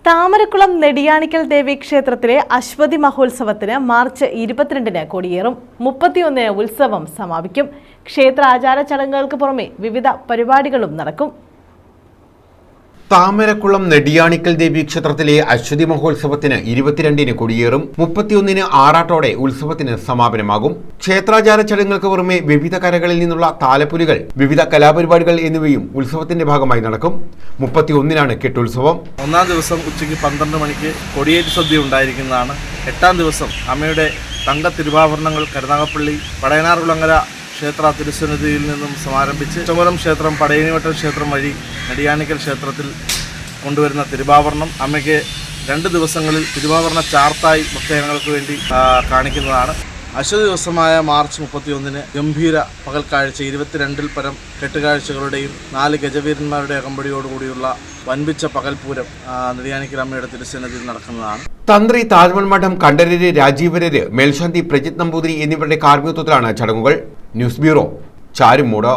താമരക്കുളം നെടിയാണിക്കൽ ദേവി ക്ഷേത്രത്തിലെ അശ്വതി മഹോത്സവത്തിന് മാർച്ച് 22-ന് കൊടിയേറും. 31-ന് ഉത്സവം സമാപിക്കും. ക്ഷേത്ര ആചാര ചടങ്ങുകൾക്ക് പുറമെ വിവിധ പരിപാടികളും നടക്കും. താമരക്കുളം നെടിയാണിക്കൽ ദേവി ക്ഷേത്രത്തിലെ അശ്വതി മഹോത്സവത്തിന് 22-ന് കൊടിയേറും. 31-ന് ആറാട്ടോടെ ഉത്സവത്തിന് സമാപനമാകും. ക്ഷേത്രാചാര ചടങ്ങുകൾക്ക് പുറമെ വിവിധ കരകളിൽ നിന്നുള്ള താലപ്പൊലികൾ, വിവിധ കലാപരിപാടികൾ എന്നിവയും ഉത്സവത്തിന്റെ ഭാഗമായി നടക്കും. 31-നാണ് കെട്ടുത്സവം. ഒന്നാം ദിവസം ഉച്ചയ്ക്ക് 12 മണിക്ക് കൊടിയേറ്റ് സദ്യ ഉണ്ടായിരിക്കുന്നതാണ്. 8-ാം ദിവസം അമ്മയുടെ തങ്ക തിരുവാഭരണങ്ങൾ കരുനാഗപ്പള്ളി പടയനാർകുളങ്ങര ക്ഷേത്ര തിരുസന്നിധിയിൽ നിന്നും സമാരംഭിച്ച് ചുമരം ക്ഷേത്രം, പടയനിവട്ടം ക്ഷേത്രം വഴി നെടിയാണിക്കൽ ക്ഷേത്രത്തിൽ കൊണ്ടുവരുന്ന തിരുവാഭരണം അമ്മയ്ക്ക് 2 ദിവസങ്ങളിൽ തിരുവാഭരണ ചാർത്തായി ഭക്തജനങ്ങൾക്ക് വേണ്ടി കാണിക്കുന്നതാണ്. അശ്വതി ദിവസമായ മാർച്ച് 31-ന് ഗംഭീര പകൽക്കാഴ്ച, 22-ൽ പരം കെട്ടുകാഴ്ചകളുടെയും 4 ഗജവീരന്മാരുടെ അകമ്പടിയോടുകൂടിയുള്ള വൻപിച്ച പകൽപൂരം നെടിയാണിക്കൽ അമ്മയുടെ തിരുസന്നിധിയിൽ നടക്കുന്നതാണ്. തന്ത്രി താഴ്മൺ മഠം കണ്ഠരര്, രാജീവരര്, മേൽശാന്തി പ്രജിത് നമ്പൂതിരി എന്നിവരുടെ കാർമ്മികത്വത്തിലാണ് ചടങ്ങുകൾ. News bureau, Charummood.